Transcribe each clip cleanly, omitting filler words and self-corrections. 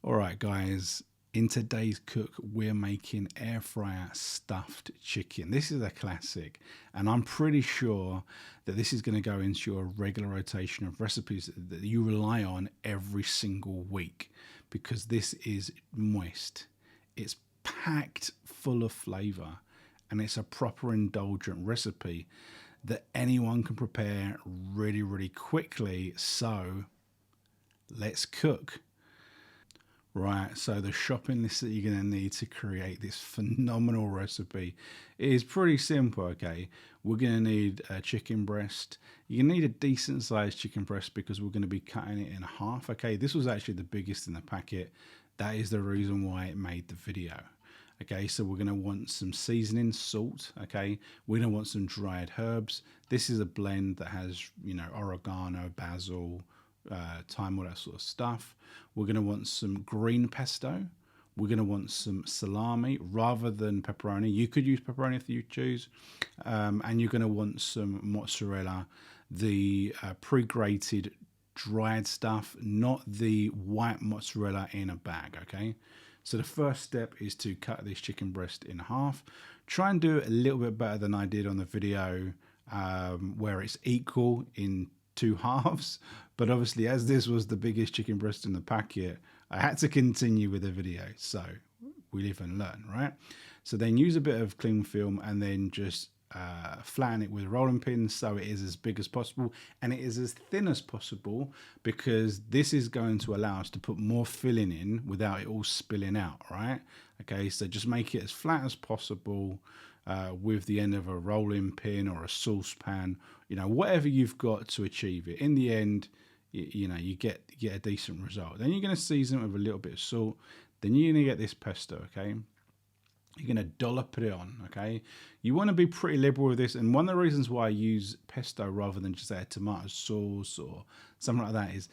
All right, guys. In today's cook, we're making air fryer stuffed chicken. This is a classic, and I'm pretty sure that this is going to go into your regular rotation of recipes that you rely on every single week because this is moist. It's packed full of flavor, and it's a proper indulgent recipe that anyone can prepare really, really quickly. So let's cook. Right, so the shopping list that you're going to need to create this phenomenal recipe is pretty simple, okay? We're going to need a chicken breast. You need a decent sized chicken breast because we're going to be cutting it in half, okay? This was actually the biggest in the packet. That is the reason why it made the video. Okay, so we're going to want some seasoning, salt, okay? We're going to want some dried herbs. This is a blend that has, oregano, basil, thyme, all that sort of stuff. We're going to want some green pesto. We're going to want some salami rather than pepperoni. You could use pepperoni if you choose. And you're going to want some mozzarella, the pre-grated dried stuff, not the white mozzarella in a bag, okay? So the first step is to cut this chicken breast in half. Try and do it a little bit better than I did on the video where it's equal in two halves. But obviously, as this was the biggest chicken breast in the packet, I had to continue with the video. So we live and learn, right? So then use a bit of cling film and then just flatten it with rolling pins so it is as big as possible and it is as thin as possible, because this is going to allow us to put more filling in without it all spilling out, right? Okay, so just make it as flat as possible with the end of a rolling pin or a saucepan, whatever you've got to achieve it. In the end, you get a decent result. Then you're going to season it with a little bit of salt. Then you're going to get this pesto, okay? You're going to dollop it on, okay? You want to be pretty liberal with this. And one of the reasons why I use pesto rather than just a tomato sauce or something like that is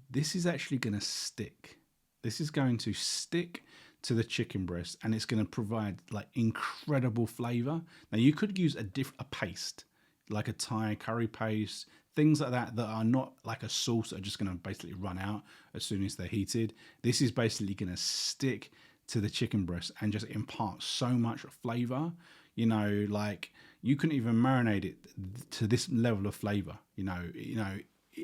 this is actually going to stick. This is going to stick to the chicken breast and it's going to provide like incredible flavor. Now you could use a paste, like a Thai curry paste, things like that are not like a sauce that are just going to basically run out as soon as they're heated. This is basically going to stick to the chicken breast and just impart so much flavor. Like you couldn't even marinate it to this level of flavor,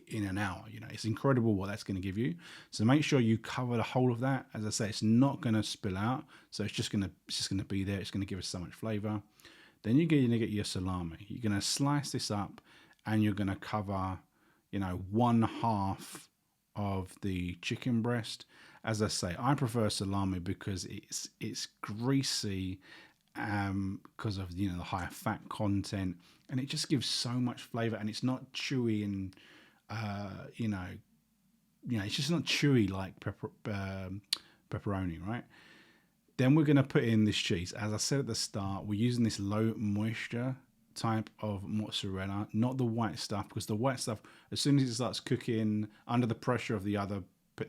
in an hour. It's incredible what that's going to give you. So make sure you cover the whole of that. As I say, it's not going to spill out, so it's just going to be there. It's going to give us so much flavor. Then you're going to get your salami. You're going to slice this up and you're going to cover, one half of the chicken breast. As I say, I prefer salami because it's greasy because of the higher fat content, and it just gives so much flavor, and it's not chewy and it's just not chewy like pepperoni, right? Then we're going to put in this cheese. As I said at the start, we're using this low moisture type of mozzarella, not the white stuff, because the white stuff, as soon as it starts cooking under the pressure of the other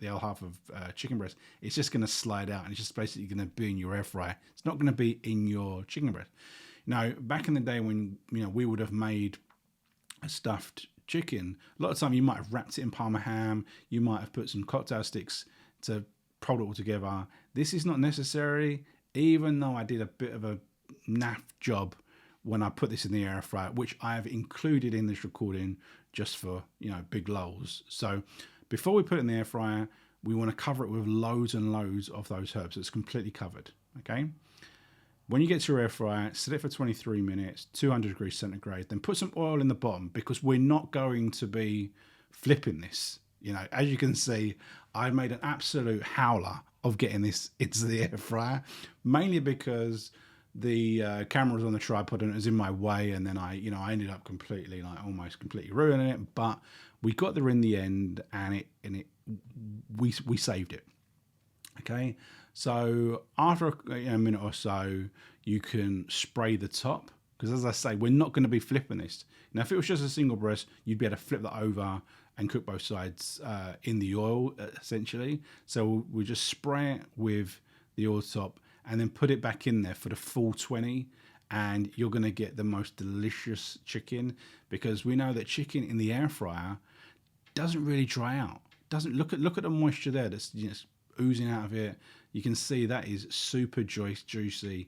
half of chicken breast, it's just going to slide out and it's just basically going to be in your air fryer. It's not going to be in your chicken breast. Now, back in the day when we would have made a stuffed chicken, a lot of time you might have wrapped it in Parma ham, you might have put some cocktail sticks to hold it all together. This is not necessary, even though I did a bit of a naff job when I put this in the air fryer, which I have included in this recording just for big lulls. So before we put it in the air fryer, we want to cover it with loads and loads of those herbs. So it's completely covered, okay? When you get to your air fryer, set it for 23 minutes, 200 degrees centigrade, then put some oil in the bottom because we're not going to be flipping this. As you can see, I made an absolute howler of getting this into the air fryer, mainly because the camera was on the tripod and it was in my way, and then I ended up completely, almost completely ruining it. But we got there in the end, and we saved it. Okay, so after a minute or so, you can spray the top, because as I say, we're not going to be flipping this. Now, if it was just a single breast, you'd be able to flip that over and cook both sides in the oil, essentially. So we just spray it with the oil top and then put it back in there for the full 20, and you're going to get the most delicious chicken, because we know that chicken in the air fryer doesn't really dry out. Doesn't look at the moisture there. That's oozing out of it. You can see that is super juicy,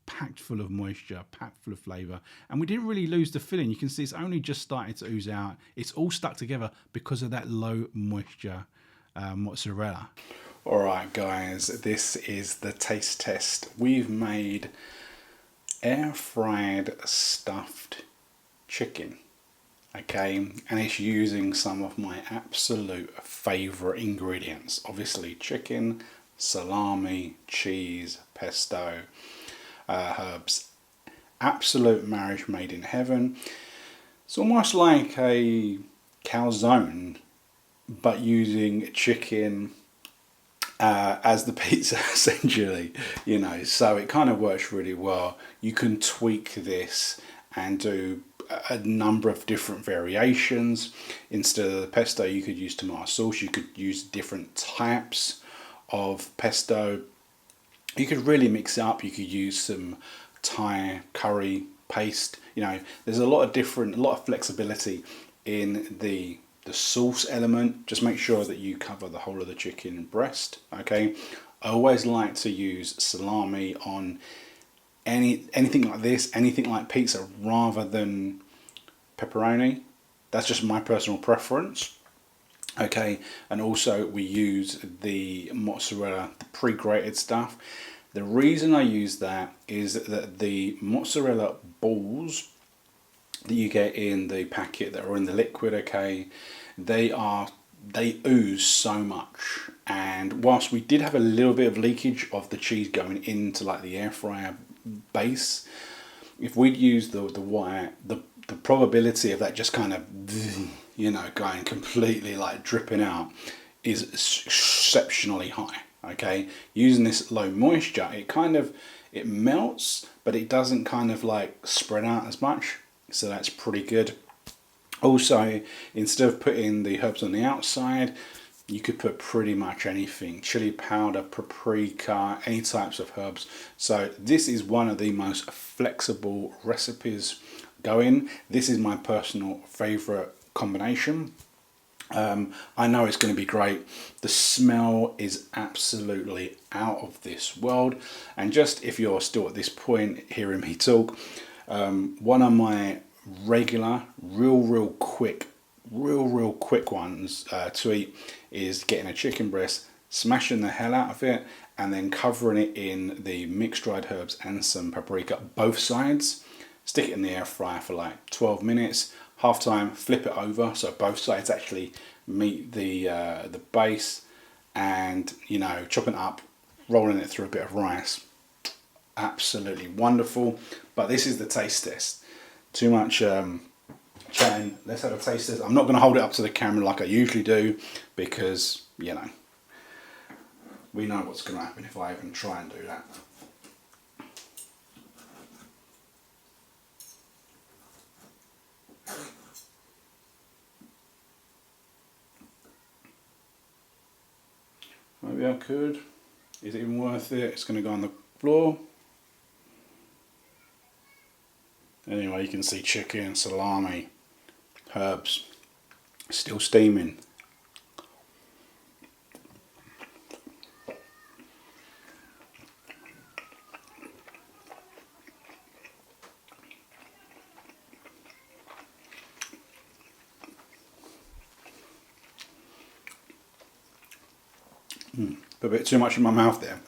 packed full of moisture, packed full of flavour. And we didn't really lose the filling. You can see it's only just started to ooze out. It's all stuck together because of that low moisture mozzarella. All right, guys, this is the taste test. We've made air fried stuffed chicken. Okay, and it's using some of my absolute favourite ingredients. Obviously chicken, salami, cheese, pesto, herbs. Absolute marriage made in heaven. It's almost like a calzone, but using chicken as the pizza, essentially, you know. So it kind of works really well. You can tweak this and do a number of different variations. Instead of the pesto, you could use tomato sauce. You could use different types of pesto. You could really mix it up. You could use some Thai curry paste. You know, there's a lot of flexibility in the sauce element. Just make sure that you cover the whole of the chicken breast. Okay, I always like to use salami on anything like this, anything like pizza, rather than pepperoni. That's just my personal preference. Okay, and also we use the mozzarella, the pre-grated stuff. The reason I use that is that the mozzarella balls that you get in the packet that are in the liquid, okay, they ooze so much. And whilst we did have a little bit of leakage of the cheese going into like the air fryer base, if we'd used the wire, the probability of that just kind of, you know, going completely like dripping out is exceptionally high. Okay, using this low moisture, it melts, but it doesn't kind of like spread out as much, so that's pretty good. Also, instead of putting the herbs on the outside, you could put pretty much anything: chili powder, paprika, any types of herbs. So this is one of the most flexible recipes going. This is my personal favorite combination. I know it's going to be great. The smell is absolutely out of this world. And just if you're still at this point hearing me talk, one of my regular, real quick ones to eat is getting a chicken breast, smashing the hell out of it, and then covering it in the mixed dried herbs and some paprika, both sides. Stick it in the air fryer for like 12 minutes. Half time, flip it over so both sides actually meet the base, and you know, chopping it up, rolling it through a bit of rice. Absolutely wonderful. But this is the taste test. Too much chatting. Let's have a taste test. I'm not going to hold it up to the camera like I usually do, because you know, we know what's going to happen if I even try and do that. Maybe I could. Is it even worth it? It's going to go on the floor. Anyway, you can see chicken, salami, herbs, still steaming. A bit too much in my mouth there.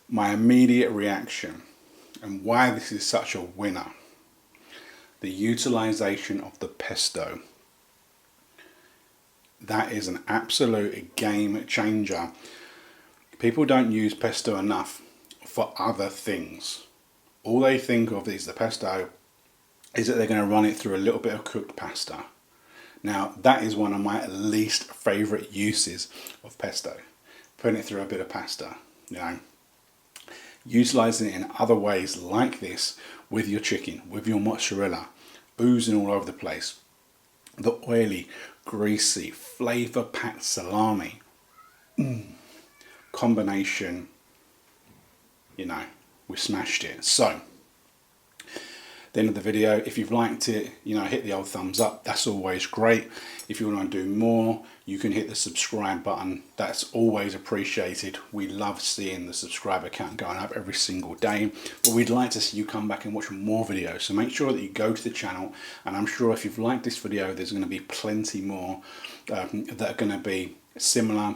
My immediate reaction, and why this is such a winner: the utilization of the pesto. That is an absolute game changer. People don't use pesto enough for other things. All they think of is the pesto is that they're going to run it through a little bit of cooked pasta. Now, that is one of my least favourite uses of pesto. Putting it through a bit of pasta, you know. Utilising it in other ways like this with your chicken, with your mozzarella, oozing all over the place. The oily, greasy, flavour-packed salami. Combination, you know, we smashed it. So, the end of the video. If you've liked it, you know, hit the old thumbs up. That's always great. If you want to do more, you can hit the subscribe button. That's always appreciated. We love seeing the subscriber count going up every single day, but we'd like to see you come back and watch more videos. So make sure that you go to the channel, and I'm sure if you've liked this video, there's going to be plenty more that are going to be similar,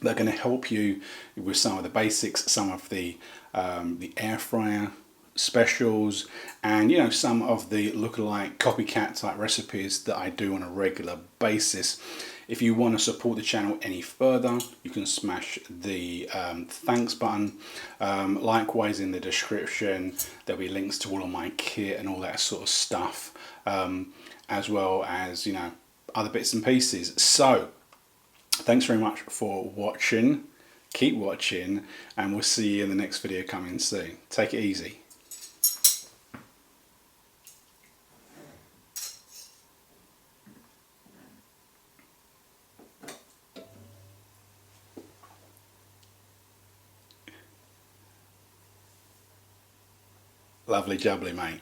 that are going to help you with some of the basics, some of the air fryer specials, and you know, some of the lookalike copycat type recipes that I do on a regular basis. If you want to support the channel any further, you can smash the thanks button. Likewise, in the description there'll be links to all of my kit and all that sort of stuff, as well as, you know, other bits and pieces. So thanks very much for watching. Keep watching, and we'll see you in the next video coming soon. Take it easy. Lovely jubbly, mate.